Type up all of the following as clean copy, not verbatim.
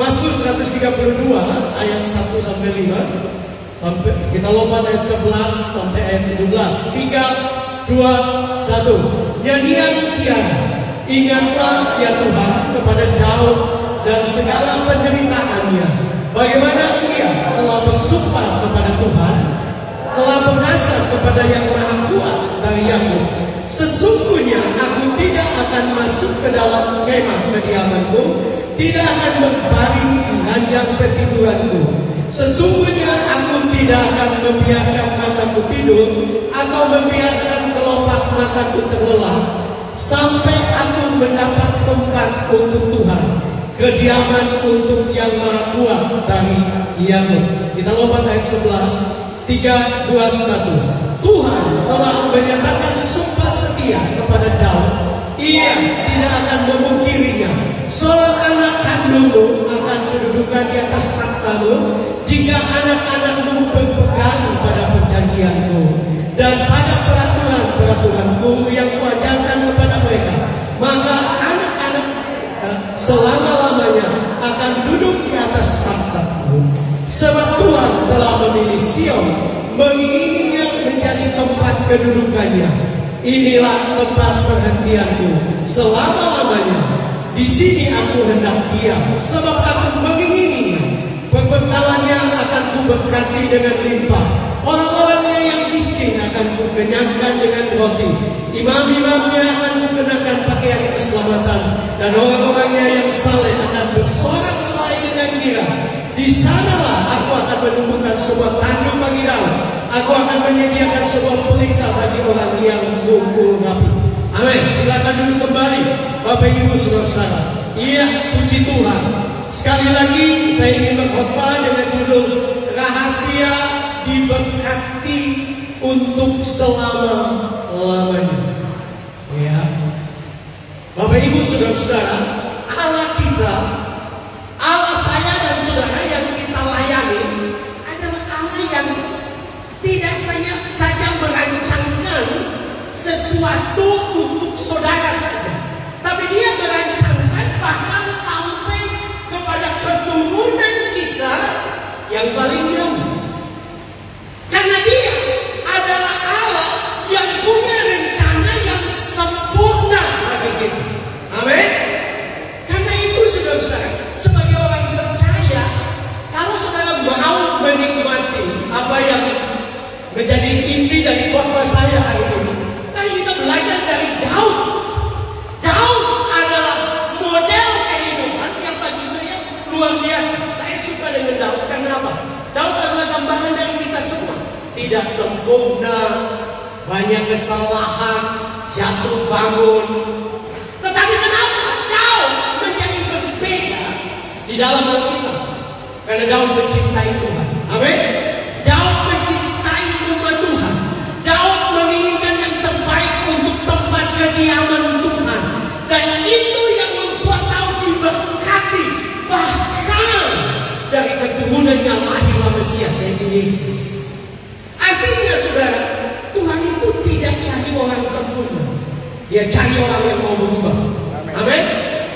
Mazmur 132 ayat 1 sampai 5. Sampai kita lompat ayat 11 sampai ayat 17. 3, 2, 1. Nyanyian siara. Ingatlah ya Tuhan kepada Daud dan segala penderitaannya. Bagaimana ia telah bersumpah kepada Tuhan, telah bernasar kepada yang maha kuat dari Yakub. Sesungguhnya aku tidak akan masuk ke dalam kemah kediamanku, tidak akan berbaring di ranjang petiduranku. Sesungguhnya aku tidak akan membiarkan mataku tidur atau membiarkan kelopak mataku terlelap sampai aku mendapat tempat untuk Tuhan, kediaman untuk yang maha kuat dari Yakub. Kita lompat ayat 11. 3, 2, 1. Tuhan telah menyatakan sumpah setia kepada Daud. Ia tidak akan memungkirinya. Seorang anak kandungmu akan kedudukan di atas takhtamu, jika anak-anakmu berpegang pada perjanjianku dan pada peraturan-peraturanku yang kuajarkan kepada mereka, maka anak-anak selama-lamanya akan duduk di atas takhtamu. Sebab Tuhan telah memilih Sion, mengingininya menjadi tempat kedudukannya. Inilah tempat perhentianku selama-lamanya. Di sini aku hendak diam, sebab aku mengingininya. Perbekalannya akan kuberkati dengan limpah. Orang-orangnya yang miskin akan kukenyangkan dengan roti. Imam-imamnya akan kukenakan pakaian keselamatan, dan orang-orangnya yang saleh akan bersorak-sorai dengan girang. Di sanalah aku akan menumbuhkan sebuah tanduk bagi Daud. Aku akan menyediakan sebuah pelita bagi orang yang kuurapi. Amin. Silakan duduk kembali, Bapak Ibu Saudara. Iya, puji Tuhan. Sekali lagi saya ingin berkhotbah dengan judul Rahasia Diberkati untuk Selama-lamanya. Ya, Bapak Ibu Saudara, Allah kita, Allah saya dan saudara yang kita layani adalah Allah yang tidak saja merancangkan sesuatu untuk saudara saja, tapi Dia merancangkan bahkan sampai kepada keturunan kita yang paling jauh. Karena Dia adalah Allah yang punya rencana yang sempurna bagi kita. Amin. Karena itu saudara-saudara, sebagai orang percaya, kalau saudara mau menikmati apa yang menjadi inti dari khotbah saya hari ini, mari kita belajar dari Daud. Daud adalah model kehidupan yang bagi saya luar biasa. Saya suka dengan Daud. Karena apa? Daud adalah gambaran dari kita semua. Tidak sempurna, banyak kesalahan, jatuh bangun. Tetapi kenapa Daud menjadi berbeda di dalam Alkitab? Karena Daud mencintai Tuhan. Amin. Daud mencintai rumah Tuhan. Daud menginginkan yang terbaik untuk tempat kediaman Tuhan. Dan itu yang membuat Daud diberkati. Bahkan dari keturunannya lahirlah Mesias, yaitu Yesus. Artinya saudara, Tuhan itu tidak cari orang sempurna. Dia cari orang yang mau berubah. Amin.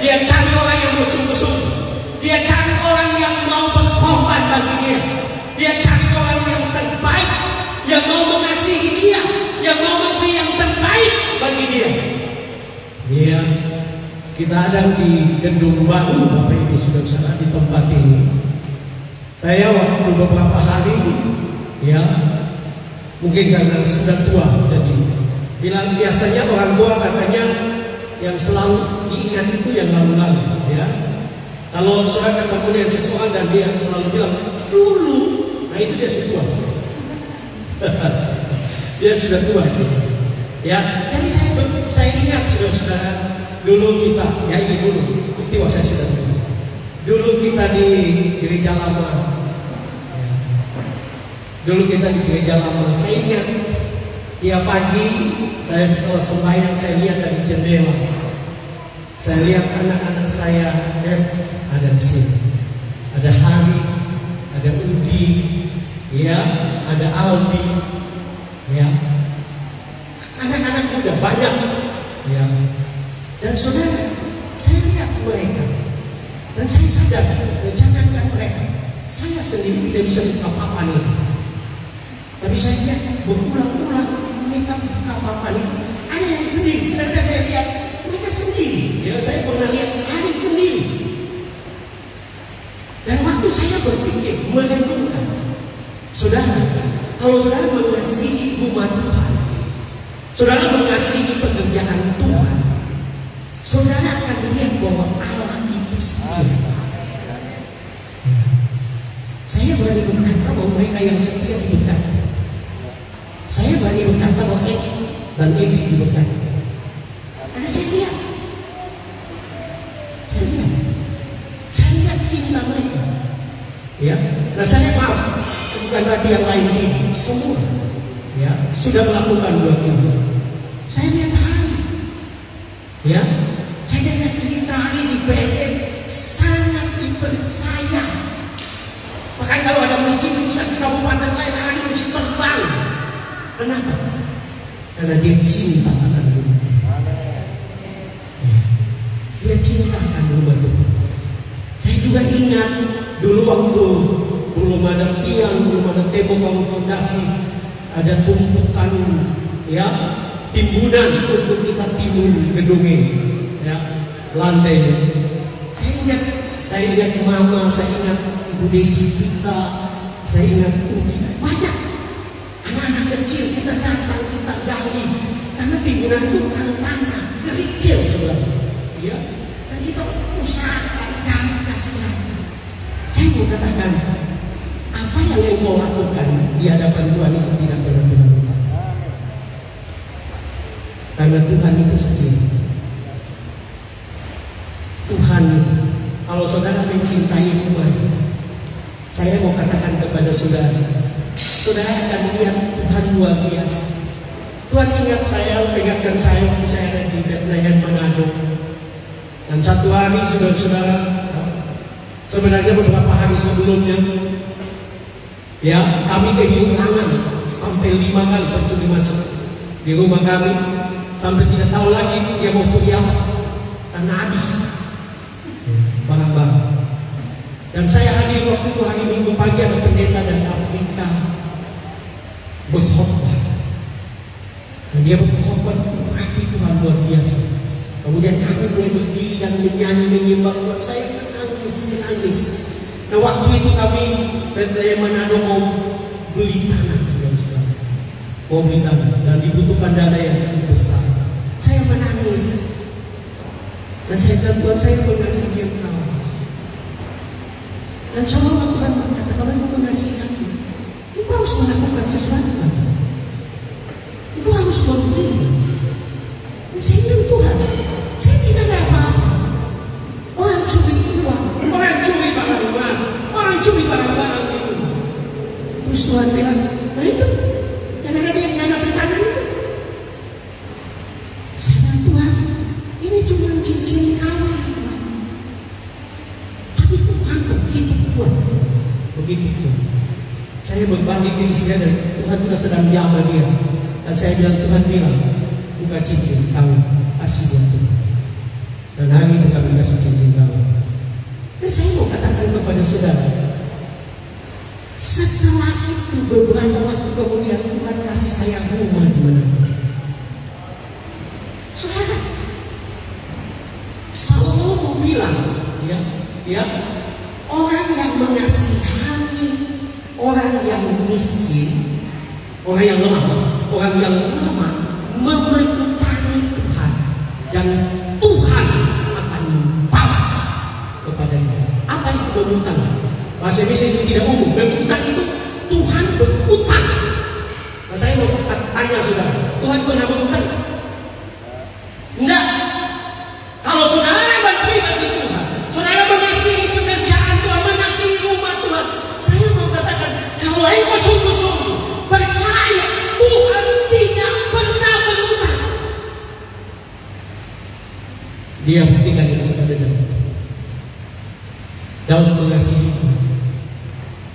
Dia cari orang yang bersungguh-sungguh. Dia cari orang yang mau berkorban bagi Dia. Dia cari orang yang terbaik, yang mau mengasihi Dia, yang mau memberi yang terbaik bagi Dia. Iya, kita ada di gedung baru, Bapak Ibu Saudara, di tempat ini. Saya waktu beberapa hari, ya, mungkin karena sudah tua, jadi bilang biasanya orang tua katanya yang selalu diingat itu yang lalu-lalu, ya. Kalau saudara ketemu dengan seseorang dan dia selalu bilang dulu, nah itu dia sudah tua. Dia sudah tua, ya. Jadi saya ingat saudara-saudara, dulu kita, ya ini dulu, bukti bahwa saya sudah tua. Dulu kita di gereja lama, ya. Dulu kita di gereja lama. Saya ingat tiap pagi saya setelah sembahyang saya lihat dari jendela. Saya lihat anak-anak saya ada di sini. Ada Hari, ada Udi, ya, ada Aldi, ya. Anak-anak muda banyak, ya. Dan saudara, saya lihat mereka dan saya sadar saudara mereka, saya sendiri tidak bisa buka papan itu. Tapi saya lihat berulang-ulang mereka buka papan itu. Ada yang sendiri, kadang-kadang saya lihat mereka sendiri. Ya, saya pernah lihat hari sendiri. Dan waktu saya berpikir, merenungkan, saudara, kalau saudara mengasihi umat Tuhan, saudara mengasihi pekerjaan Tuhan, saudara akan lihat bahwa Allah itu sendiri. Saya berani berkata bahwa mereka yang setia diberkati. Saya berani berkata bahwa dan Esi diberkati. Karena saya lihat. Saya lihat cinta mereka. Ya, nah saya maaf, bukan berarti yang lain ini, semua ya sudah melakukan buat itu. Saya lihat hari, ya, saya dengar cerita hari di PLN sangat dipercaya. Bahkan kalau ada mesin rusak di kabupaten lain, hari mesti terbang. Kenapa? Karena dia cinta akan rumah. Ya. Dia cinta akan rumah Tuhan. Saya juga ingat dulu waktu belum ada tiang, belum ada tembok bangun fondasi, ada tumpukan ya timbunan untuk kita timbun gedungnya, ya lantainya. Saya ingat mama, saya ingat Ibu Desi kita, saya ingat banyak anak-anak kecil kita datang, kita gali karena timbunan itu kan tanah kerikil coba, ya. Dan kita usahakan gali kasih lagi. Saya mau katakan, apa yang engkau lakukan di hadapan Tuhan itu tidak pernah dilakukan. Karena Tuhan itu sendiri. Tuhan itu, kalau saudara mencintai umatnya, saya mau katakan kepada saudara, saudara akan lihat Tuhan luar biasa. Tuhan ingatkan saya waktu saya ada di Bethlehem Manado. Dan satu hari saudara-saudara, sebenarnya beberapa hari sebelumnya, ya kami kehilangan sampai 5 kali pencuri masuk di rumah kami, sampai tidak tahu lagi dia mau curi apa karena habis barang-barang. Dan saya hadir waktu itu hari Minggu pagi, ada pendeta dari Afrika berkhotbah, dan dia berkhotbah berarti Tuhan luar biasa. Kemudian kami mulai berdiri dan menyanyi menyembah Tuhan. Saya menangis. Nah waktu itu kami Bethlehem Manado mau beli tanah, mau beli tanah dan dibutuhkan dana yang cukup besar. Saya menangis dan saya bilang, Tuhan, saya mengasihi Engkau. Dan seolah Tuhan berkata, kalau Engkau mengasihi aku, Engkau harus melakukan sesuatu lagi. Engkau harus memberi. Dan saya bilang, Tuhan, saya tidak ada apa-apa. Orang curi uang, orang curi barang emas, orang curi barang-barang itu. Terus Tuhan bilang, nah itu yang ada di tangan itu. Saya bilang, Tuhan, ini cuma cincin kawin, Tuhan. Tapi Tuhan begitu kuat, begitu kuat. Saya berbalik ke istri dan Tuhan juga sedang jamah dia. Dan saya bilang, Tuhan bilang, buka cincin kawin, kasih buat Tuhan. Dan hari itu kami kasih cincin kawin. Dan saya mau katakan kepada saudara, setelah itu beberapa waktu kemudian Tuhan kasih saya rumah di mana. Saudara, Salomo bilang, ya, orang yang mengasihani orang yang miskin, orang yang lemah memutani Tuhan, dan Tuhan akan membalas kepadanya. Apa itu berutang? Bahasa Indonesia itu tidak umum. Berutang itu Tuhan berutang. Nah, saya mau tanya saudara, Tuhan pernah berutang? Enggak. Kalau saudara beri bagi Tuhan, saudara mengasihi pekerjaan Tuhan, mengasihi rumah Tuhan, saya mau katakan, kalau engkau sungguh-sungguh percaya, Tuhan tidak pernah berutang. Dia buktikan itu kepada Daud. Daud mengasihi Tuhan.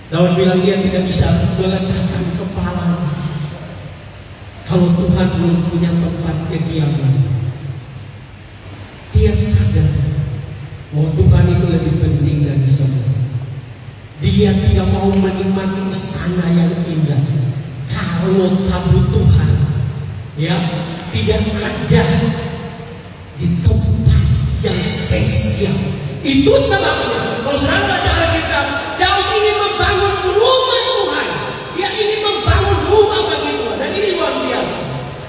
Daud bilang dia tidak bisa meletakkan kepala kalau Tuhan belum punya tempat kediaman. Dia sadar bahwa Tuhan itu lebih penting dari semua. Dia tidak mau menikmati istana yang indah kalau tabut Tuhan ya tidak ada di tempat yang spesial. Itu sebabnya kalau saudara baca Alkitab, Daud ingin membangun rumah Tuhan. Dia ingin membangun rumah bagi Tuhan, dan ini luar biasa.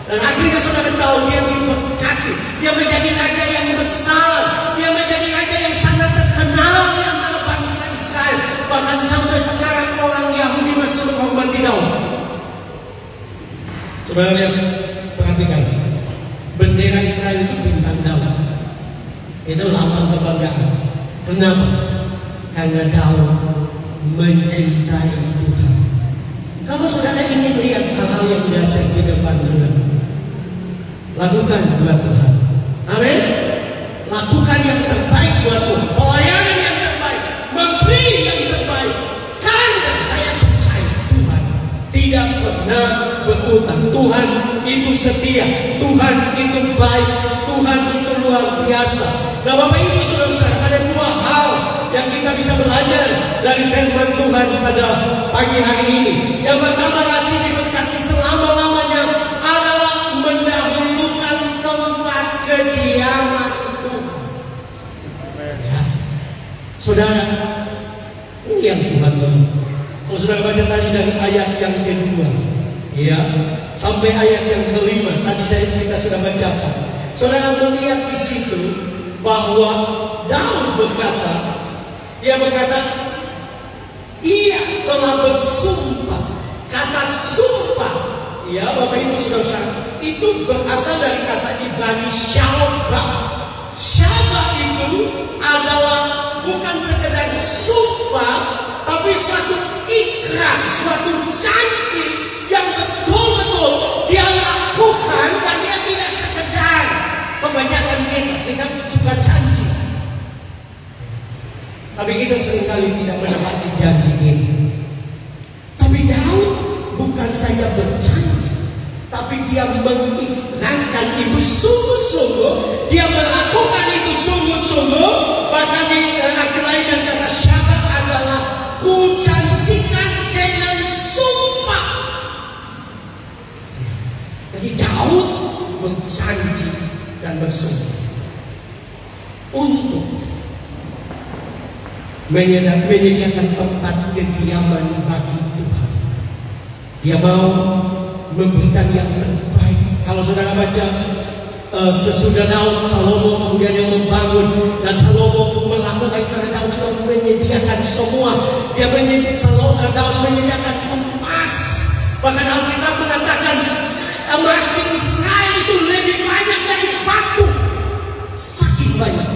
Dan akhirnya saudara tahu dia diberkati. Dia menjadi raja yang besar. Dia menjadi raja yang sangat terkenal di antara bangsa Israel. Bahkan sampai sekarang orang Yahudi masih menghormati Daud. Saudara lihat, perhatikan. Bendera Israel itu bintang Daud. Itu lambang kebanggaan. Kenapa? Karena Daud mencintai Tuhan. Kalau saudara ingin lihat hal-hal yang dahsyat di depan saudara, lakukan buat Tuhan. Amin. Lakukan yang terbaik buat Tuhan. Pelayanan yang terbaik, memberi yang terbaik. Karena saya percaya Tuhan tidak pernah berutang. Tuhan itu setia. Tuhan itu baik. Tuhan itu luar biasa. Nah, Bapak Ibu Saudara, ada dua hal yang kita bisa belajar dari firman Tuhan pada pagi hari ini. Yang pertama, kasih diberkati selama-lamanya adalah mendahulukan tempat kediaman Tuhan. Ya. Saudara, ini yang Tuhan mau. Kalau saudara baca tadi dari ayat yang kedua, ya, sampai ayat yang kelima, tadi kita sudah bacakan. Saudara melihat di situ bahwa Daud berkata, ia berkata, ia telah bersumpah. Kata sumpah, ya Bapak Ibu Saudara, itu berasal dari kata Ibrani syabah. Syabah itu adalah bukan sekedar sumpah, tapi suatu ikrar, suatu janji yang betul-betul dia lakukan, dan dia tidak sekedar. Kebanyakan kita suka janji, tapi kita seringkali tidak menepati janji ini. Tapi Daud bukan saja berjanji, tapi dia mengikrarkan itu sungguh-sungguh. Dia melakukan itu sungguh-sungguh. Bahkan di ayat lain yang kata syabab adalah kujanjikan dengan sumpah. Jadi Daud berjanji dan bersumpah untuk menyediakan tempat kediaman bagi Tuhan. Dia mau memberikan yang terbaik. Kalau saudara baca sesudah Daud, Salomo kemudian yang membangun, dan Salomo melakukan karena Daud sudah menyediakan semua. Daud menyediakan emas. Bahkan Alkitab mengatakan emas di Israel itu lebih banyak dari batu. Saking banyak.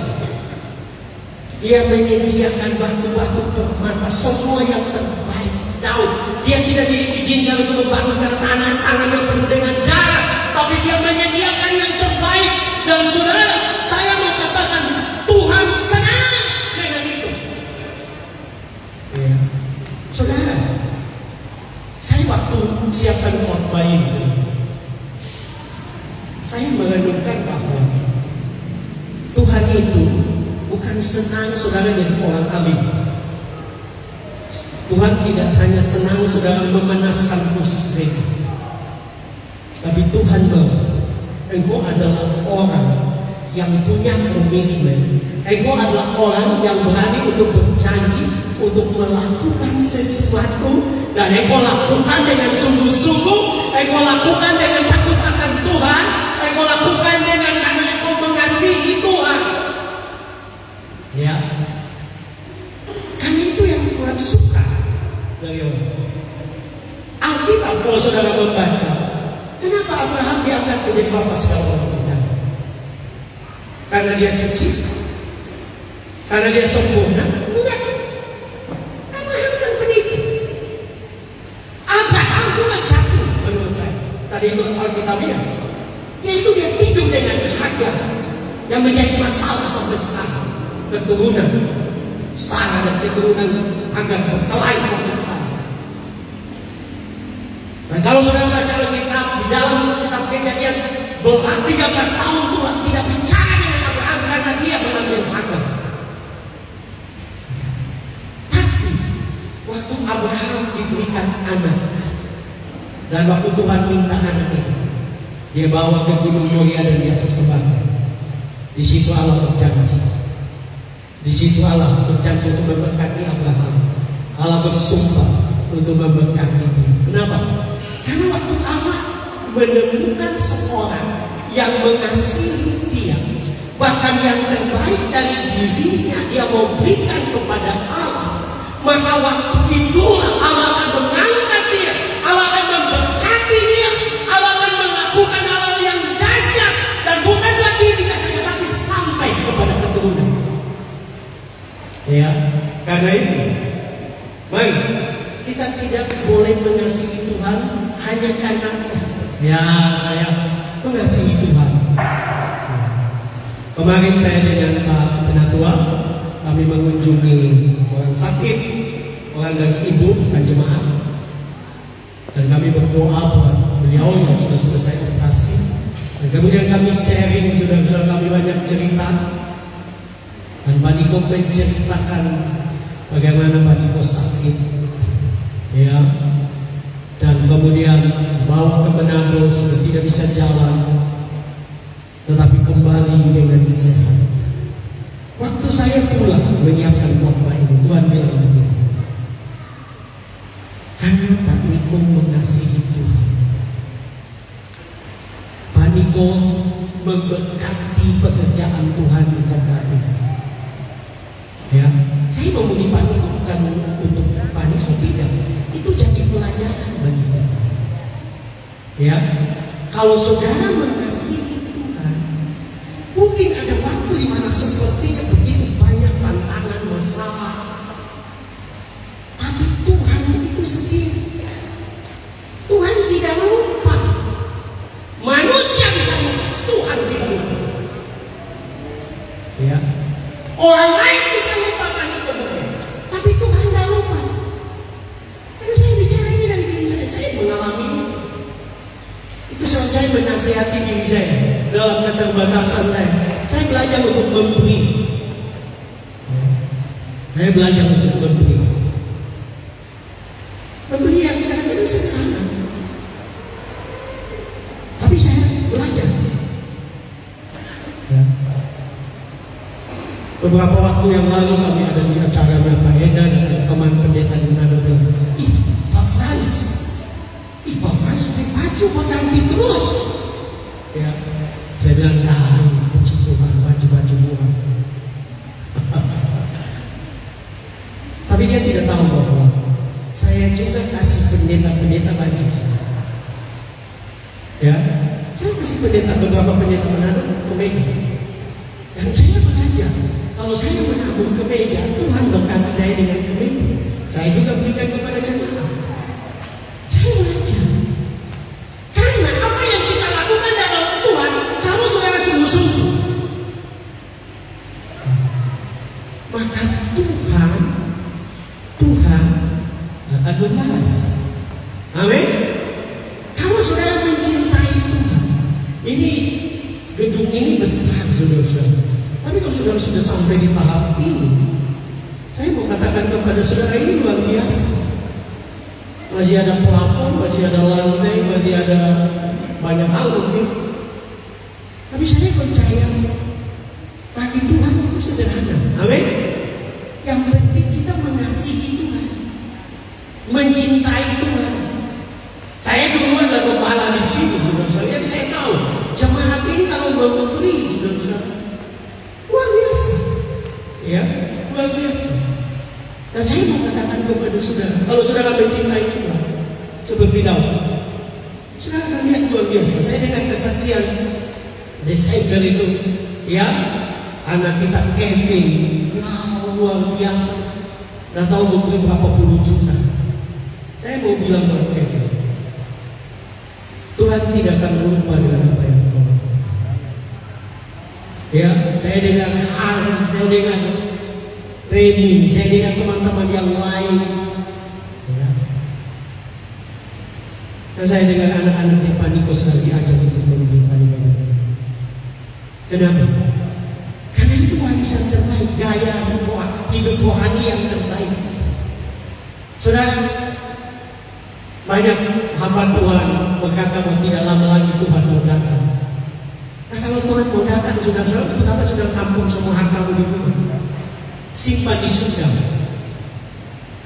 Dia menyediakan batu-batu permata, semua yang terbaik. Daud, dia tidak diizinkan untuk membangun karena tangan-tangannya penuh dengan darah, tapi dia menyediakan yang terbaik. Dan saudara, saya mau katakan Tuhan senang dengan itu. Ya. Saudara, saya waktu siapkan khotbah ini, saya merenungkan bahwa Tuhan itu bukan senang saudara jadi orang alim. Tuhan tidak hanya senang saudara memanaskan musik, tapi Tuhan mau engkau adalah orang yang punya komitmen. Engkau adalah orang yang berani untuk berjanji, untuk melakukan sesuatu, dan engkau lakukan dengan sungguh-sungguh. Engkau lakukan dengan takut akan Tuhan. Engkau lakukan dengan karena engkau mengasihi Tuhan. Ya, karena itu yang Tuhan suka dari orang. Alkitab kalau saudara membaca, kenapa Abraham diangkat menjadi bapa segala orang kita? Karena dia suci, karena dia sempurna? Enggak. Abraham kan penipu. Abraham juga jatuh menurut saya. Tadi itu Alkitabiah, yaitu dia tidur dengan Hagar yang menjadi masalah sampai sekarang. Keturunan Sarah dan keturunan Hagar berkelahi sampai sekarang. Dan kalau saudara baca Alkitab, di dalam kitab Kejadian, 13 tahun Tuhan tidak bicara dengan Abraham karena dia mengambil Hagar. Tapi diberikan anak. Dan waktu Tuhan minta anak itu, dia bawa ke Gunung Moria dan dia persembahkan. Di situ Allah berjanji. Di situ Allah berjanji untuk memberkati Abraham. Allah bersumpah untuk memberkati dia. Kenapa? Karena waktu Allah menemukan seorang yang mengasihi dia, bahkan yang terbaik dari dirinya dia mau berikan kepada Allah, maka waktu itulah Allah akan mengangkat dia, Allah akan memberkati dia, Allah akan melakukan hal yang dahsyat, dan bukan lagi tidak saja tapi sampai kepada keturunan. Ya, karena itu, mari kita tidak boleh mengasihi Tuhan hanya karena saya mengasihi Tuhan. Kemarin saya dengan Pak Penatua, kami mengunjungi orang sakit, orang dari ibu bukan jemaat, dan kami berdoa buat beliau yang sudah selesai operasi. Dan kemudian kami sharing, saudara-saudara kami banyak cerita, dan Pak Niko menceritakan bagaimana Pak Niko sakit, ya, dan kemudian bawa ke Manado sudah tidak bisa jalan, tetapi kembali dengan sehat. Waktu saya pulang menyiapkan khotbah ini, Tuhan bilang begini, karena Pak Niko mengasihi Tuhan, Pak Niko memberkati pekerjaan Tuhan di tempat ini. Ya, saya memuji Pak Niko bukan untuk Pak Niko, tidak. Itu jadi pelajaran bagi kita. Ya, kalau saudara mengasihi Tuhan, mungkin ada waktu di mana sepertinya begitu banyak tantangan, masalah, tapi Tuhan itu sendiri. Tuhan tidak lupa. Manusia bisa lupa, Tuhan tidak lupa. Ya, orang lain bisa lupa Pak Niko, tapi Tuhan tidak lupa. Karena saya bicara ini dari diri saya mengalami itu. Itu saat saya menasihati diri saya dalam keterbatasan saya. Saya belajar untuk memberi. Saya belajar untuk memberi. Memberi yang kadang-kadang sederhana, tapi saya belajar. Ya. Beberapa waktu yang lalu kami ada di acaranya Pak Eda dan teman pendeta di Manado bilang, Pak Frans pakai baju ganti terus. Ya, saya bilang, puji Tuhan, baju murah. Tapi dia tidak tahu bahwa saya juga kasih pendeta baju. Ya, saya kasih beberapa pendeta Manado kemeja. Dan saya belajar, kalau saya menabur kemeja, Tuhan berkati saya dengan kemeja. Saya juga berikan kepada jemaat. Saya belajar. Karena apa yang kita lakukan dalam Tuhan, kalau saudara sungguh-sungguh, maka Tuhan akan membalas. Amin. Kalau saudara mencintai Tuhan, ini gedung ini besar, saudara-saudara. Tapi kalau saudara sudah sampai di tahap ini, saya mau katakan kepada saudara, ini luar biasa. Masih ada plafon, masih ada lantai, masih ada banyak hal mungkin. Tapi saya percaya bagi Tuhan itu sederhana. Amin. Yang penting kita mengasihi Tuhan, mencintai Tuhan. Saya dulu adalah kepala di sini, saudara-saudara. Jadi saya tahu jemaat ini kalau memberi, saudara-saudara, luar biasa. Ya, luar biasa. Dan saya mau katakan kepada saudara, kalau saudara mencintai Tuhan seperti Daud, saudara akan lihat luar biasa. Saya dengar kesaksian Desember itu, ya, anak kita Kevin, luar biasa. Nggak tahu mungkin berapa puluh juta. Saya mau bilang buat Kevin, Tuhan tidak akan lupa dengan apa yang kau lakukan. Ya, saya dengar Ari, saya dengar Reni, saya dengar teman-teman yang lain, ya. Dan saya dengar anak-anaknya Pak Niko sedang diajak untuk memberi Pak. Kenapa? Karena itu warisan terbaik, gaya hidup rohani yang terbaik. Saudara, Banyak hamba Tuhan berkata bahwa tidak lama lagi Tuhan mau datang. Nah, kalau Tuhan mau datang, saudara-saudara, kenapa sudah tampung semua hartamu di rumah? Simpan di surga.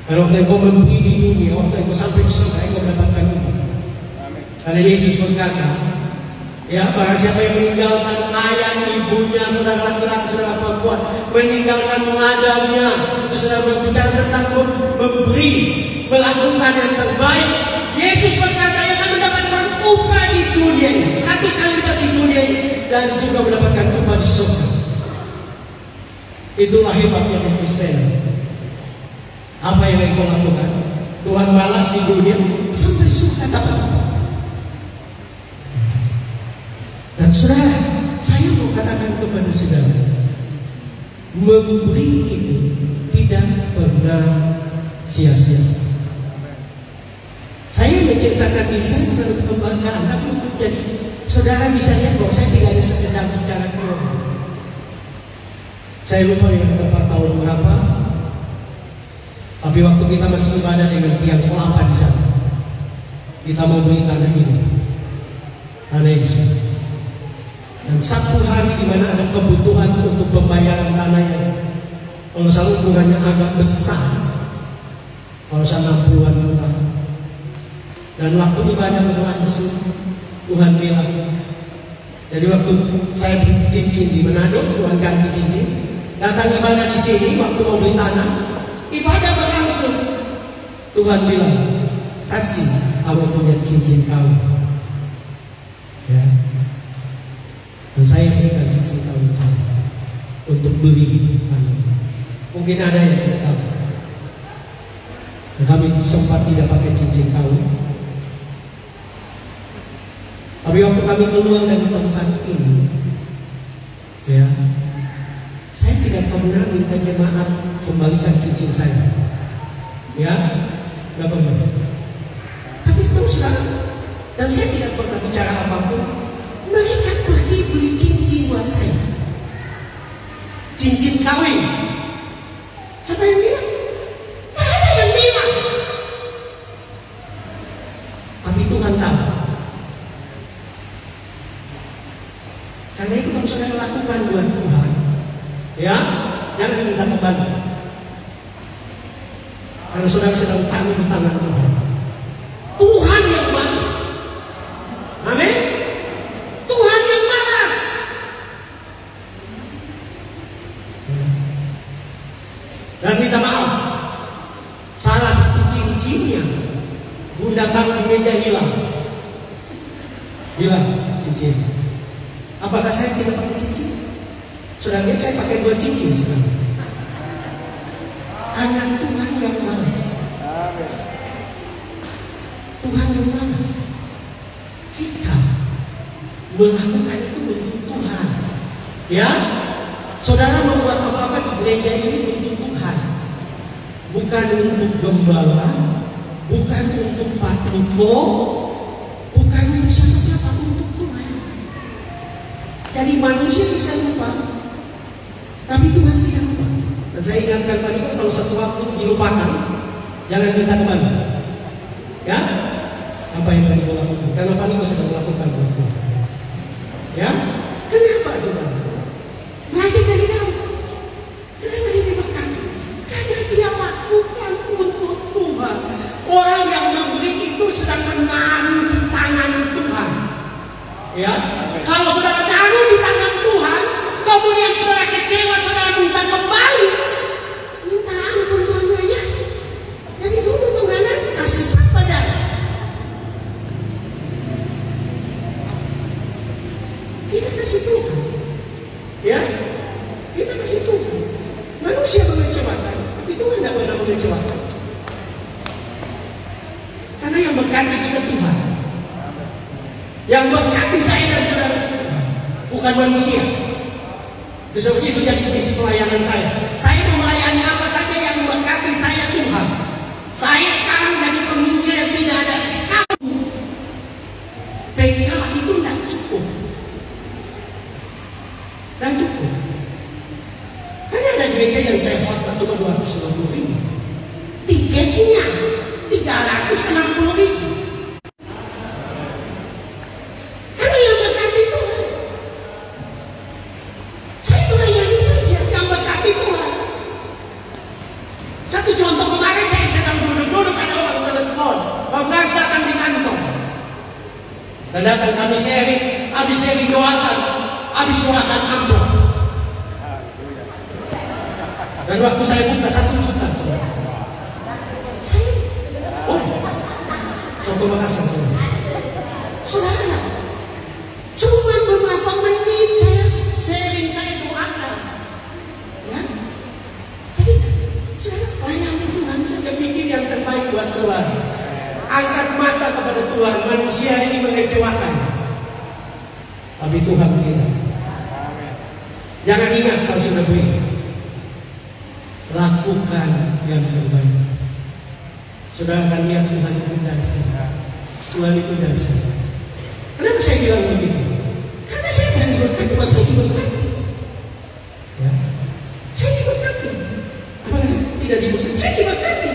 Kalau waktu engkau memberi di dunia, waktu engkau sampai di surga, engkau mendapatkan upah. Karena Yesus berkata, ya, barang siapa yang meninggalkan ayah, ibunya, saudara laki-laki, saudara perempuan, meninggalkan ladangnya, itu sudah berbicara tentang memberi, melakukan yang terbaik. Yesus berkata yang akan mendapatkan upah di dunia ini, 100 kali lipat di dunia ini, dan juga mendapatkan upah di surga. Itulah hebatnya kekristenan. Apa yang engkau lakukan? Tuhan balas di dunia sampai surga dapat apa? Dan saudara, saya mau katakan kepada saudara, memberi itu tidak pernah sia-sia. Saya menceritakan diri saya bukan untuk kebanggaan, tapi untuk jadi saudara bisa lihat bahwa saya tidak ada sekedar bicara ke orang. Saya lupa dengan tempat tahun berapa, tapi waktu kita masih ibadah dengan tiang kelapa di sana, kita mau beli tanah ini di sana. Dan satu hari di mana ada kebutuhan untuk pembayaran tanahnya, kalau saya ukurannya agak besar, kalau saya 60-an juta. Dan waktu ibadah berlangsung, Tuhan bilang, jadi waktu saya beli cincin di Manado, Tuhan ganti cincin, datang ibadah di sini, waktu mau beli tanah, ibadah berlangsung, Tuhan bilang, kasih kamu punya cincin kamu, ya. Dan saya berikan cincin kawin saya untuk beli tanah. Mungkin ada yang tidak tahu. Dan kami sempat tidak pakai cincin kawin. Tapi waktu kami keluar dari tempat ini, ya, saya tidak pernah minta jemaat kembalikan cincin saya. Ya, tidak pernah. Tapi terus saudara, dan saya tidak pernah bicara apapun. Mereka pergi beli cincin buat saya, cincin kawin. Siapa yang bilang? Tidak ada yang bilang. Tapi Tuhan tahu. Karena itu kalau saudara lakukan buat Tuhan, ya, jangan minta kembali. Karena saudara sedang tanggung di tangan Tuhan. Tuhan yang balas. Amin. Tuhan yang balas. Dan minta maaf, salah satu cincinnya Bunda taruh di meja hilang cincin. Apakah saya tidak pakai cincin? Sudah lihat saya pakai 2 cincin sekarang. Karena Tuhan yang balas. Tuhan yang balas. Kita melakukan itu untuk Tuhan. Ya, saudara membuat apa-apa di gereja ini untuk Tuhan, bukan untuk gembala, bukan untuk Pak Niko, bukan untuk siapa-siapa, untuk Tuhan. Jadi manusia bisa lupa, tapi Tuhan tidak lupa. Dan saya ingatkan Pak Niko, kalau satu waktu dilupakan, jangan minta kembali. Ya, apa yang Pak Niko lakukan? Karena Pak Niko sedang melakukan buat Tuhan. Ya, kenapa coba? Belajar dari Daud. Kenapa dia diberkati? Karena dia lakukan untuk Tuhan. Orang yang memberi itu sedang menaruh di tangan Tuhan. Ya, kalau saudara taruh di tangan Tuhan, kemudian saudara kecewa, saudara minta kembali, minta ampun Tuhan ya. Jadi dulu tuh mana kasih siapa dah? Kita kasih Tuhan, ya, kita kasih Tuhan. Manusia mengecewakan, tapi Tuhan tidak pernah mengecewakan. Karena yang berkati kita Tuhan, yang berkati saya dan saudara Tuhan, bukan manusia. Itu jadi prinsip pelayanan saya. Saya melayani apa saja yang memberkati saya Tuhan. Saya sekarang jadi pemimpin yang tidak ada SKP. PK itu tidak cukup. Dan cukup. Karena ada gereja yang saya khotbah cuma 250.000. Tiketnya 360.000. Dan datang habis sharing doakan, habis doakan amplop. Dan waktu saya buka 1 juta, saya, Soto Makassar, saudara, cuma beberapa menit saya sharing, saya doakan, ya. Jadi, saudara, layani Tuhan, saya bikin yang terbaik buat Tuhan. Angkat mata kepada Tuhan. Manusia ini mengecewakan, tapi Tuhan tidak. Jangan ingat kalau sudah beri. Lakukan yang terbaik. Saudara akan lihat Tuhan itu dahsyat. Tuhan itu dahsyat. Kenapa saya bilang begitu? Karena saya tidak diberkati, saya diberkati. Ya. Saya diberkati. Apa tidak diberkati? Saya diberkati.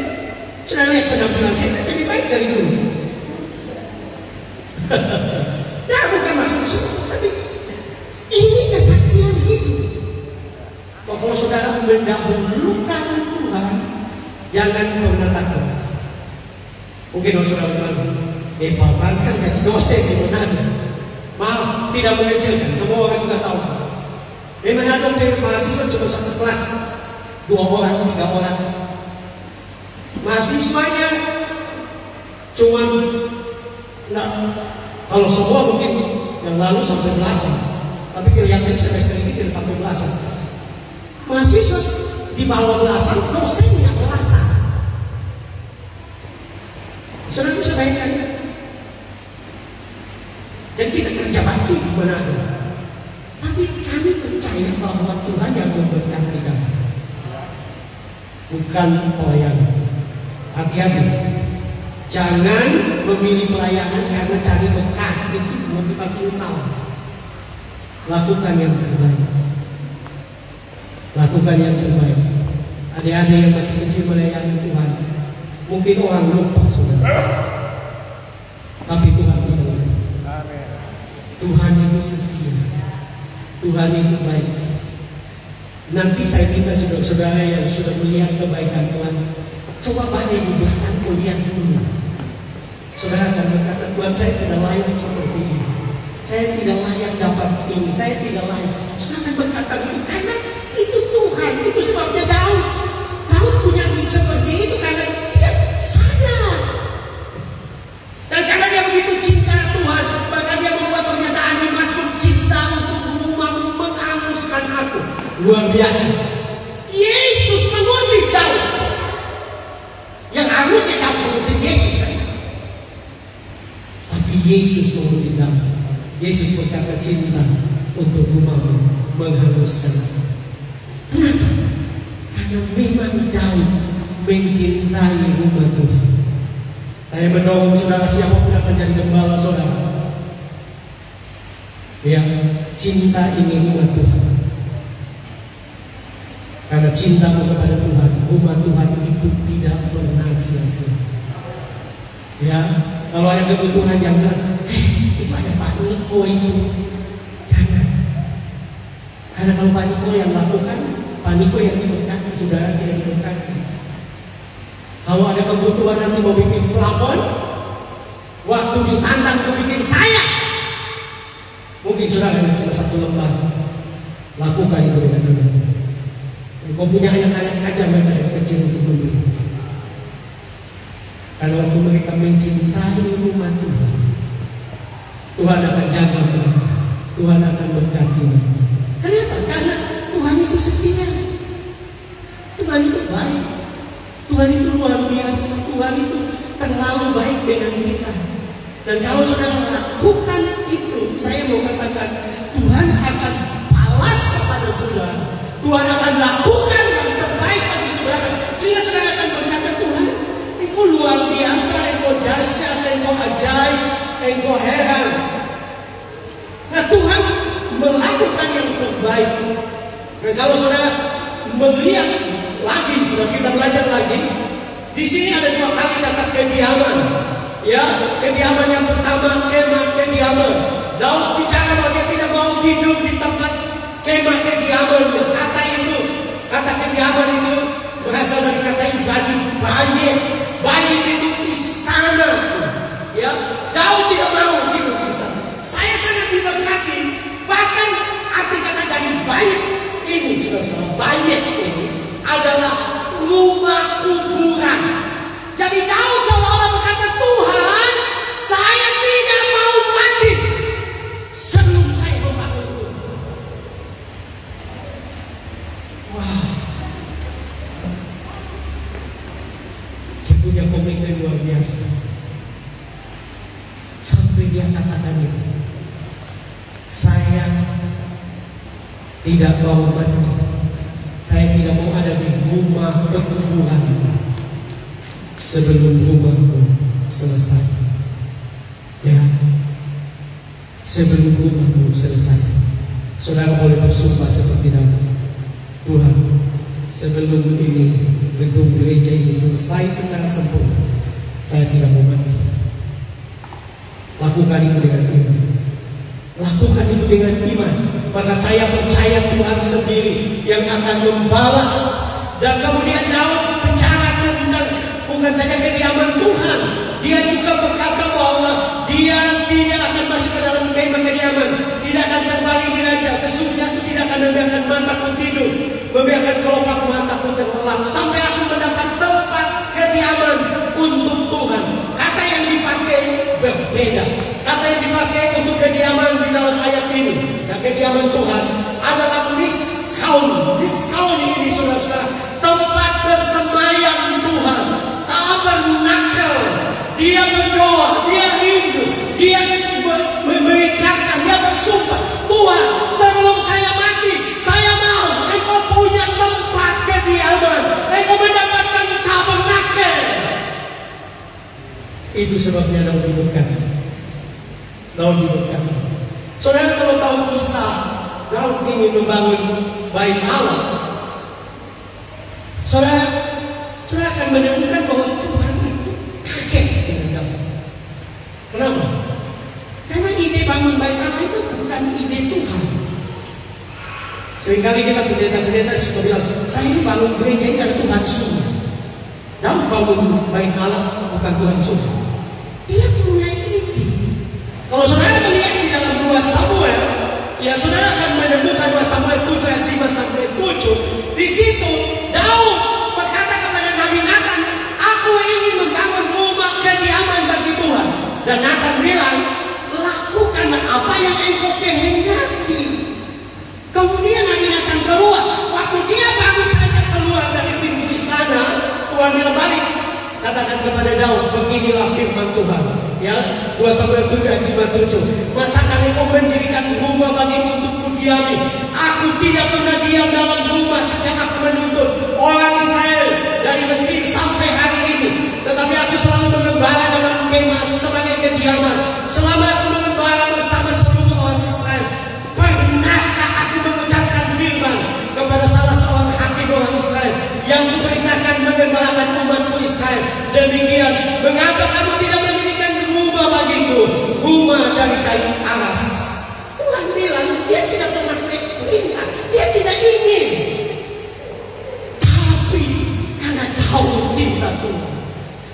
Sudah lihat penampilan saya lebih baik dari dulu. Nah, bukan maksud saya, tapi ini kesaksian hidup. Kalau saudara mendahulukan Tuhan, jangan pernah takut. Mungkin kalau saudara bilang, Pak Frans kan jadi dosen di Manado. Maaf, tidak mengecilkan. Semua orang juga tahu. Di Manado mahasiswa cuma 1 kelas, 2 orang, 3 orang. Mahasiswanya cuma, kalau semua mungkin yang lalu sampai belasan, tapi kelihatan semester ini tidak sampai belasan. Mahasiswa di bawah belasan, dosennya belasan. Saudara bisa bayangkan? Dan kita kerja bakti di Manado. Tapi kami percaya bahwa Tuhan yang memberkati kami, bukan pelayan. Hati-hati, jangan memilih pelayanan karena cari berkat, itu motivasi yang salah. Lakukan yang terbaik. Lakukan yang terbaik. Adik-adik yang masih kecil melayani Tuhan, mungkin orang lupa saudara, tapi Tuhan tidak lupa. Tuhan itu setia, Tuhan itu baik. Nanti saya minta saudara-saudara yang sudah melihat kebaikan Tuhan, coba balik di belakang, kau lihat dulu. Saudara akan berkata, Tuhan, saya tidak layak seperti ini. Saya tidak layak dapat ini. Saya tidak layak. Saudara akan berkata itu karena itu Tuhan. Itu sebabnya Daud punya seperti itu karena dia sadar. Dan karena dia begitu cinta Tuhan, bahkan dia membuat pernyataan di Mazmur, cinta untuk rumahmu menghanguskan aku. Luar biasa. Yesus mengutip Daud. Yang harusnya kamu mengutip Yesus, tapi Yesus mengutip Daud. Yesus berkata, cinta untuk rumahmu menghanguskan aku. Kenapa? Karena memang Daud mencintai rumah Tuhan. Saya mendorong saudara, siapapun akan jadi gembala saudara, yang cinta ini rumah Tuhan. Karena cintamu kepada Tuhan, rumah Tuhan itu tidak pernah sia-sia. Ya, kalau ada kebutuhan yang bilang, itu ada Pak Niko itu, jangan. Karena kalau Pak Niko yang lakukan, Pak Niko yang diberkati, saudara tidak diberkati. Kalau ada kebutuhan nanti mau bikin plafon, waktu ditantang untuk bikin saya, mungkin saudara cuma 1 lembar, lakukan itu dengan benar. Kau punya anak-anak aja mereka yang kecil untuk membeli. Karena waktu mereka mencintai rumah Tuhan, Tuhan akan jaga mereka, Tuhan akan berkati mereka. Kenapa? Karena Tuhan itu setia, Tuhan itu baik, Tuhan itu luar biasa, Tuhan itu terlalu baik dengan kita. Dan kalau saudara lakukan itu, saya mau katakan Tuhan akan balas kepada saudara. Tuhan akan lakukan yang terbaik bagi saudara, sehingga saudara akan berkata, Tuhan, engkau luar biasa, engkau dahsyat, engkau ajaib, engkau heran. Nah, Tuhan melakukan yang terbaik. Dan kalau saudara melihat lagi, sudah kita belajar lagi, di sini ada 2 kali kata kediaman. Ya, kediaman yang pertama, kemah kediaman. Daud bicara bahwa dia tidak mau tidur di tempat kemah kediaman. Kata kediaman itu berasal dari kata ibadah bayit itu istana. Ya, Daud tidak mau tidur di istana. Dia punya komitmen luar biasa. Sampai dia katakan ini, saya tidak mau mati, saya tidak mau ada di rumah pertumbuhan sebelum rumahku selesai. Ya, sebelum rumahku selesai. Saudara boleh bersumpah seperti Daud, Tuhan, sebelum ini gedung gereja ini selesai secara sempurna, saya tidak mau mati. Lakukan itu dengan iman. Lakukan itu dengan iman. Maka saya percaya Tuhan sendiri yang akan membalas. Dan kemudian Daud bicara tentang bukan saja kediaman Tuhan, dia juga berkata bahwa dia tidak akan masuk ke dalam kemah kediaman, tidak akan terbaring di raja. Sesungguhnya aku tidak akan membiarkan mataku tidur, membiarkan kelopak mataku terlelap, sampai aku mendapat tempat kediaman untuk Tuhan. Kata yang dipakai berbeda. Kata yang dipakai untuk kediaman di dalam ayat ini, dan kediaman Tuhan adalah miskaun. Miskaun ini saudara-saudara, tempat bersemayam Tuhan, tabernakel. Dia berdoa, dia rindu, dia mengikrarkan, dia bersumpah, Tuhan, sebelum saya mati, saya mau Engkau punya tempat kediaman, Engkau mendapatkan tabernakel. Itu sebabnya Daud diberkati. Daud diberkati. Saudara kalau tahu kisah Daud ingin membangun bait Allah, saudara akan menemukan bahwa Tuhan itu kaget dengan Daud. Kenapa? Karena ide bangun bait Allah itu bukan ide Tuhan. Seringkali kita pendeta-pendeta suka bilang, saya ini bangun gereja ini ada Tuhan suruh. Daud bangun bait Allah bukan Tuhan suruh. Dia punya ide. Kalau saudara melihat di dalam 2 Samuel, ya saudara akan menemukan 2 Samuel 7 ayat 5 sampai 7. Di situ Daud berkata kepada Nabi Nathan, aku ingin membangun rumah kediaman bagi Tuhan. Dan Nathan bilang, lakukanlah apa yang engkau kehendaki. Kemudian Nabi Nathan keluar. Waktu dia baru saja keluar dari pintu istana, Tuhan bilang balik, katakan kepada Daud, beginilah firman Tuhan. Ya, 2 Samuel 7 ayat 57. Masakan engkau mendirikan rumah bagiku untuk kudiami? Aku tidak pernah diam dalam rumah sejak aku menuntut orang Israel dari Mesir sampai hari ini. Tetapi aku selalu mengembara dalam kemah sebagai kediaman. Selama aku mengembara bersama seluruh orang Israel, pernahkah aku mengucapkan firman kepada salah seorang hakim orang Israel yang kuperintahkan mengembalakan umatku Israel? Demikian, mengapa kamu tidak mendirikan rumah bagiku, rumah dari kayu aras? Tuhan bilang dia tidak pernah perintah, dia tidak ingin. Tapi karena Daud cinta Tuhan,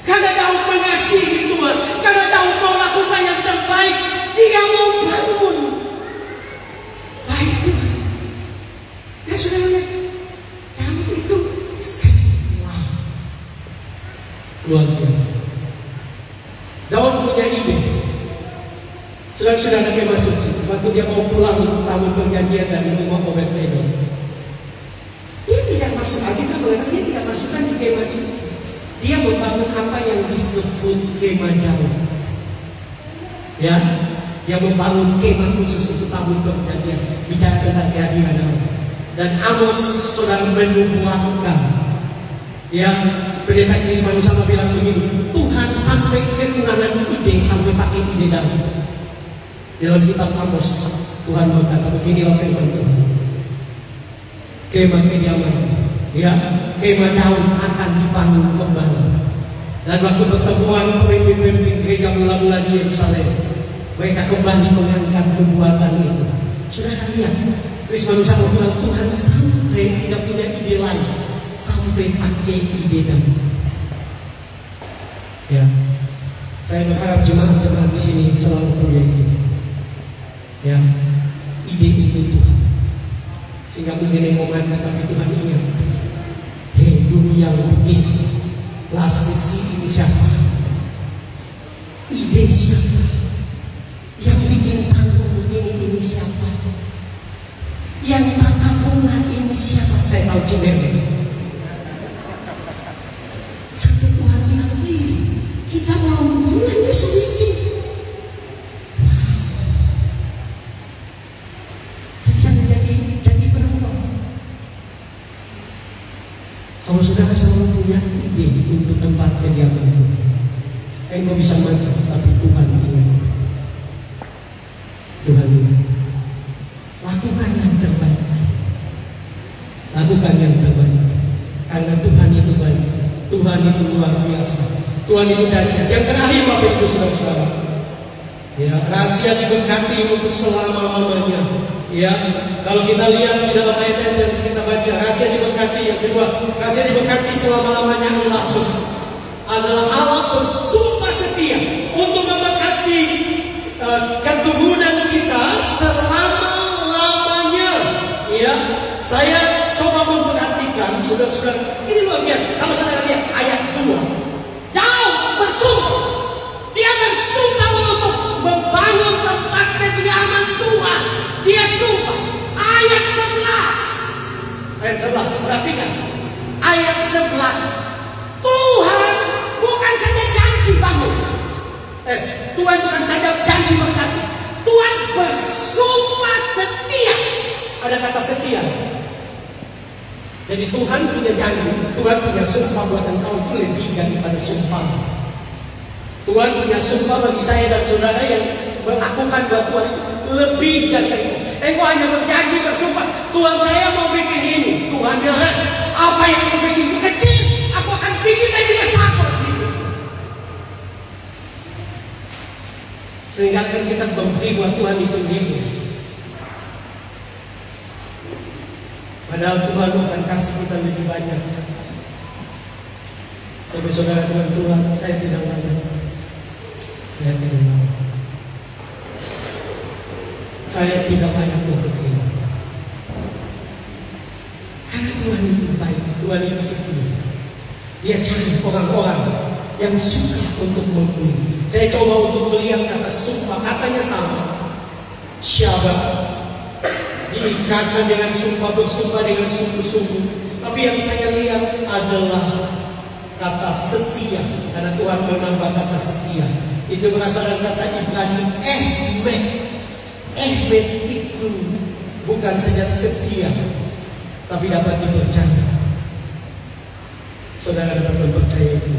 karena Daud mengasihi Tuhan, karena Daud mau lakukan yang terbaik, dia mau bangun baik Tuhan. Dan sudah lihat, Daud itu sekali, wow, luar biasa. Daud punya ide. Sudah ada kemah suci. Waktu dia mau pulang tahun perjanjian dari rumah Obed-Edom, dia tidak masuk. Alkitab mengatakan dia tidak masukkan di kemah suci. Dia membangun apa yang disebut kemah Daud. Ya, dia membangun kemah khusus untuk tahun perjanjian, bicara tentang kehadiran Allah. Dan Amos saudara menubuatkan, yang pendeta Krismanus sama bilang begini, Tuhan sampai kekurangan ide sampai pakai ide Daud. Dalam kitab Amos, Tuhan berkata beginilah firman Tuhan, kemah kediaman, ya, kemah Daud akan dibangun kembali. Dan waktu pertemuan pemimpin-pemimpin gereja mula-mula di Yerusalem, mereka kembali mengangkat nubuatan itu. Sudah lihat, Krismanus sama bilang Tuhan sampai tidak punya ide lain, sampai pakai ide Daud. Ya, saya berharap jemaat-jemaat di sini selalu punya ide. Ya, ide itu Tuhan. Sehingga mungkin yang mengatakan, tapi Tuhan ingat, hei dulu yang bikin las besi ini siapa? Ide siapa? Yang bikin panggung ini siapa? Yang tata bunga ini siapa? Saya tahu Cimeme. Sampai Tuhan bilang, Kita belum mulai dia sedikit. Jangan jadi penonton. Kalau saudara selalu punya ide untuk tempat kediaman Tuhan, engkau bisa mati, tapi Tuhan ingat. Tuhan ingat. Lakukan yang terbaik. Lakukan yang terbaik. Karena Tuhan itu baik. Tuhan itu luar biasa. Tuhan itu dahsyat. Yang terakhir Bapak Ibu Saudara-saudara, ya, rahasia diberkati untuk selama-lamanya. Ya, kalau kita lihat di dalam ayat yang kita baca, rahasia diberkati. Yang kedua, rahasia diberkati selama-lamanya adalah Allah bersumpah setia untuk memberkati keturunan kita selama-lamanya. Ya, saya coba memperhatikan saudara-saudara, ini luar biasa. Kalau saudara lihat ayat 2, Daud bersumpah. Dia bersumpah untuk membangun tempat kediaman Tuhan. Dia sumpah. Ayat 11. Perhatikan. Ayat 11. Tuhan bukan saja janji bangun. Tuhan bukan saja janji berkati. Tuhan bersumpah setia. Ada kata setia. Jadi Tuhan punya janji, Tuhan punya sumpah buat engkau itu lebih daripada sumpah. Tuhan punya sumpah bagi saya dan saudara yang melakukan buat Tuhan itu lebih dari itu. Engkau hanya berjanji bersumpah, Tuhan saya mau bikin ini. Tuhan bilang, apa yang mau bikin itu kecil, aku akan bikin lebih besar gitu. Sehingga kita memberi buat Tuhan itu gitu. Padahal Tuhan akan kasih kita lebih banyak. Saudara-saudara dengan Tuhan, saya tidak layak. Saya tidak layak. Saya tidak layak untuk ini. Karena Tuhan itu baik, Tuhan itu setia. Dia cari orang-orang yang suka untuk memberi. Saya coba untuk melihat kata sumpah, katanya sama. Syabak. Diikatkan dengan sumpah, bersumpah dengan sungguh-sungguh. Tapi yang saya lihat adalah kata setia. Karena Tuhan menambah kata setia. Itu berasal dari kata Ibrani ehmed. Ehmed itu bukan saja setia, tapi dapat dipercaya. Saudara dapat mempercayai itu.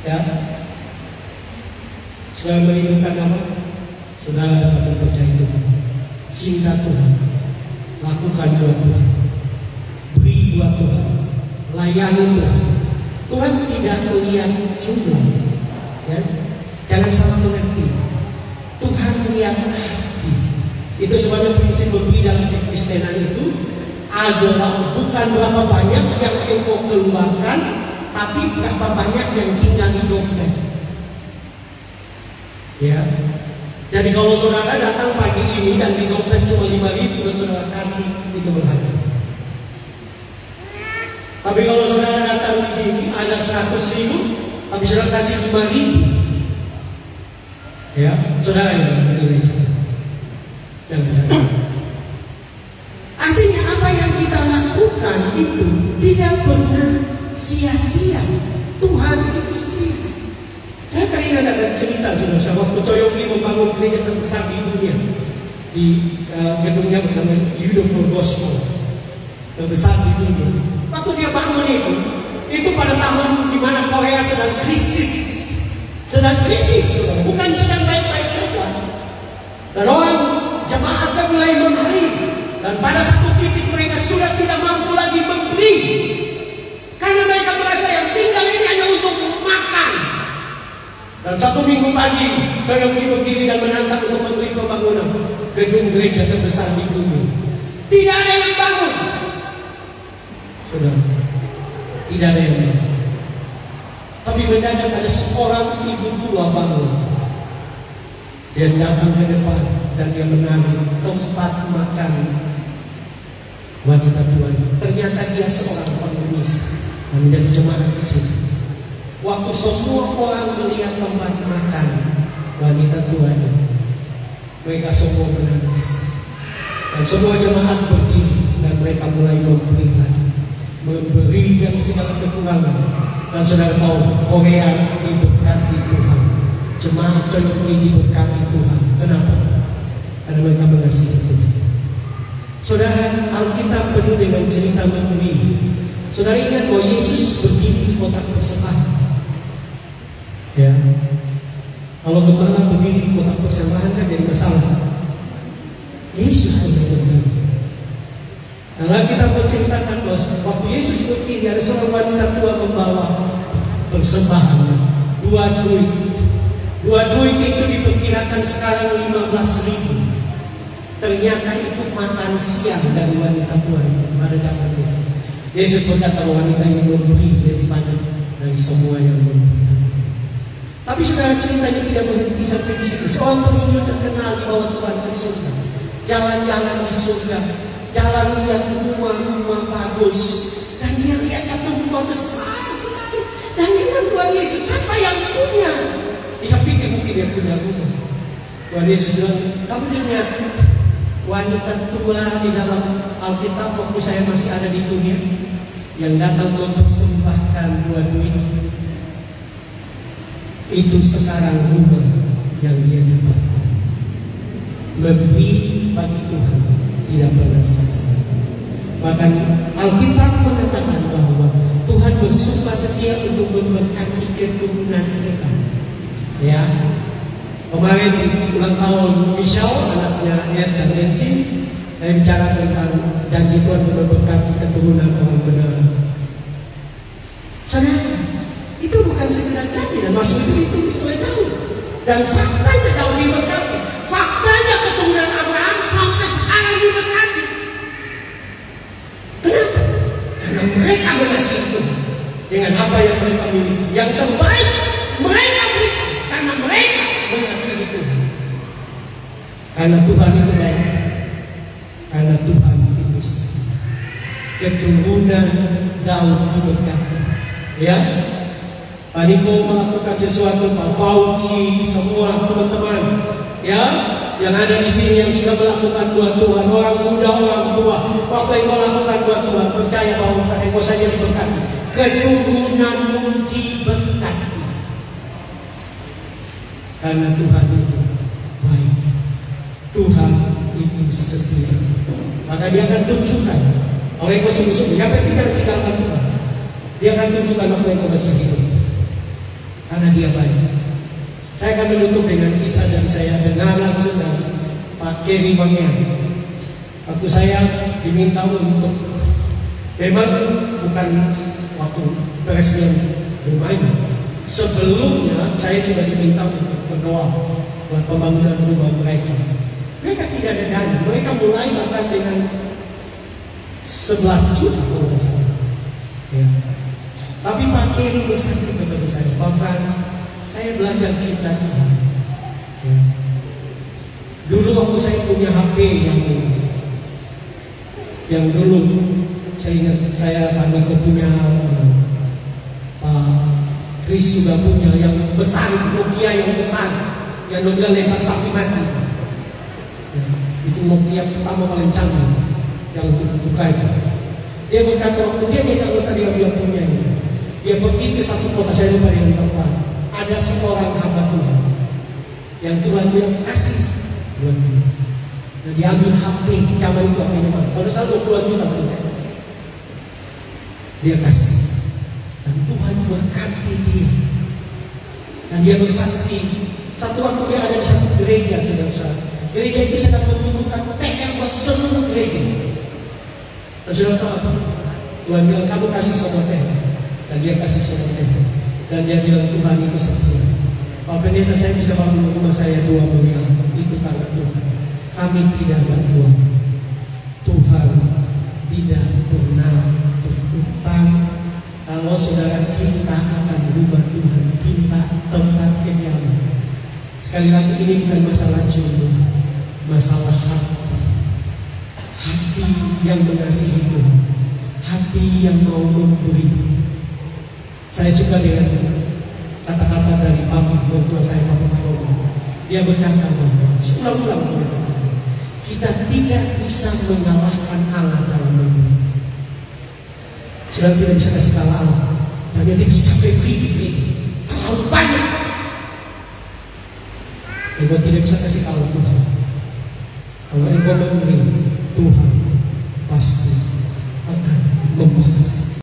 Ya, saudara merindukan apa? Saudara dapat mempercayai Tuhan. Cinta Tuhan, lakukan buat Tuhan, beri buat Tuhan, layani Tuhan. Tuhan tidak melihat jumlah, ya. Jangan salah mengerti. Tuhan lihat hati. Itu sebabnya prinsip memberi dalam kekristenan itu adalah bukan berapa banyak yang engkau keluarkan, tapi berapa banyak yang tinggal di dompet. Ya. Jadi kalau saudara datang pagi ini dan di dompet cuma 5.000 dan saudara kasih, itu berharga. Tapi kalau saudara datang di sini ada 100.000, tapi saudara kasih 5.000, ya saudara yang menilai saya. Jangan salah. Artinya apa yang kita lakukan itu tidak pernah sia-sia. Tuhan itu sendiri. Saya teringat ada cerita saudara, waktu Coyogi membangun gereja terbesar di dunia, di gedungnya bernama Beautiful Gospel, terbesar di dunia. Waktu dia bangun itu pada tahun di mana Korea sedang krisis, saudara, bukan sedang baik-baik saja. Dan orang jemaat mulai memberi, dan pada satu titik mereka sudah tidak mampu lagi memberi, karena mereka merasa yang tinggal ini hanya untuk makan. Dan satu minggu pagi, Coyogi berdiri dan menantang untuk memberi pembangunan gedung gereja terbesar di dunia. Tidak ada yang bangun. Saudara, tidak ada yang bangun. Tapi mendadak ada seorang ibu tua bangun. Dia datang ke depan dan dia mengambil tempat makan wanita tua. Ternyata dia seorang pengemis dan menjadi jemaat di sini. Waktu semua orang melihat tempat makan wanita tua ini, mereka semua menangis. Dan semua jemaat berdiri dan mereka mulai memberi lagi. memberi dari segala kekurangan. Dan saudara tahu, Korea diberkati Tuhan, jemaat Chonok ini diberkati Tuhan. Kenapa? Karena mereka mengasihi Tuhan. Saudara, Alkitab penuh dengan cerita memberi. Saudara ingat bahwa Yesus berdiri di kotak persembahan. Ya, kalau gembala berdiri di kotak persembahan kan jadi masalah. Yesus pun berdiri. Nah, kita menceritakan bahwa waktu Yesus berdiri, ada seorang wanita tua membawa persembahannya, 2 duit. 2 duit itu diperkirakan sekarang 15.000. Ternyata itu makan siang dari wanita tua itu pada zaman Yesus. Yesus berkata bahwa wanita ini memberi lebih banyak dari semua yang memberi. Tapi saudara, ceritanya tidak berhenti sampai di situ. Seorang penginjil terkenal di bawah Tuhan ke surga, jalan-jalan di surga, jalan lihat rumah-rumah bagus, dan dia lihat satu rumah besar sekali. Dan dia bilang, Tuhan Yesus, siapa yang punya? Dia pikir mungkin dia punya rumah. Tuhan Yesus bilang, kamu lihat wanita tua di dalam Alkitab waktu saya masih ada di dunia, yang datang mempersembahkan 2 duit. Itu sekarang rumah yang dia dapatkan. Memberi bagi Tuhan tidak pernah sia-sia. Bahkan Alkitab mengatakan bahwa Tuhan bersumpah setia untuk memberkati keturunan kita. Ya, kemarin di ulang tahun Michelle, anaknya Ed dan Nancy, saya bicara tentang janji Tuhan untuk memberkati keturunan orang benar. Saudara, itu bukan sekedar janji, dan masuk itu ditulis oleh Daud. Dan faktanya Daud diberkati. Faktanya keturunan Abraham sampai sekarang diberkati. Kenapa? Karena mereka mengasihi Tuhan dengan apa yang mereka miliki. Yang terbaik mereka berikan karena mereka mengasihi Tuhan. Karena Tuhan itu baik. Karena Tuhan itu setia. Keturunan Daud diberkati. Ya, Pak Niko melakukan sesuatu, Pak Fauci, semua teman-teman, ya, yang ada di sini yang sudah melakukan buat Tuhan, orang muda, orang tua, waktu Eko lakukan buat Tuhan, percaya bahwa Pak Eko saja diberkati, keturunanmu diberkati, karena Tuhan itu baik, Tuhan itu setia, maka Dia akan tunjukkan. Orang Eko sungguh-sungguh, siapa yang tidak tinggalkan Tuhan, Dia akan tunjukkan waktu Eko masih hidup. Karena Dia baik. Saya akan menutup dengan kisah yang saya dengar langsung dari Pak Kerry Wangian. Waktu saya diminta untuk, memang bukan waktu peresmian rumah ini, sebelumnya saya sudah diminta untuk berdoa buat pembangunan rumah mereka. Mereka tidak ada dana. Mereka mulai bahkan dengan 11 juta kalau tidak salah. Ya. Tapi Pak Kerry bersaksi kepada saya, Pak Frans, saya belajar cinta Tuhan. Ya. Dulu waktu saya punya HP yang dulu saya ingat, saya Pak Niko punya, Pak Chris juga punya yang besar, Nokia yang besar, yang Nokia lempar sapi mati. Ya. Itu Nokia pertama paling canggih yang buka itu. Dia berkata waktu dia tahu tadi dia punya ini. Dia pergi ke satu kota, saya lupa dengan tempat. Ada seorang hamba Tuhan yang Tuhan bilang kasih buat dia. Dan dia ambil HP, zaman itu minimal. Kalau saya 20 juta punya. Dia kasih. Dan Tuhan berkati dia. Dan dia bersaksi. Satu waktu dia ada di satu gereja, saudara-saudara. Gereja itu sedang membutuhkan teh buat seluruh gereja. Dan saudara tahu apa? Tuhan bilang kamu kasih sama teh. Dan dia kasih sama teh. Dan dia bilang Tuhan itu setia. Pak Pendeta, saya bisa bangun rumah saya 2 miliar. Itu karena Tuhan. Kami tidak berbuat. Tuhan tidak pernah berutang. Kalau saudara cinta akan rumah Tuhan, cinta tempat kediaman. Sekali lagi ini bukan masalah jodoh, masalah hati. Hati yang mengasihi Tuhan, hati yang mau memberi. Saya suka dengan kata-kata dari Bapak mertua saya, Bapak Romo. Dia berkata bahwa ulang-ulang kita tidak bisa mengalahkan Allah dalam memberi. Saudara tidak bisa kasih kalah Allah. Dan dia tidak sampai beri, terlalu banyak. Engkau tidak bisa kasih kalah Tuhan. Kalau engkau memberi, Tuhan pasti akan membalas.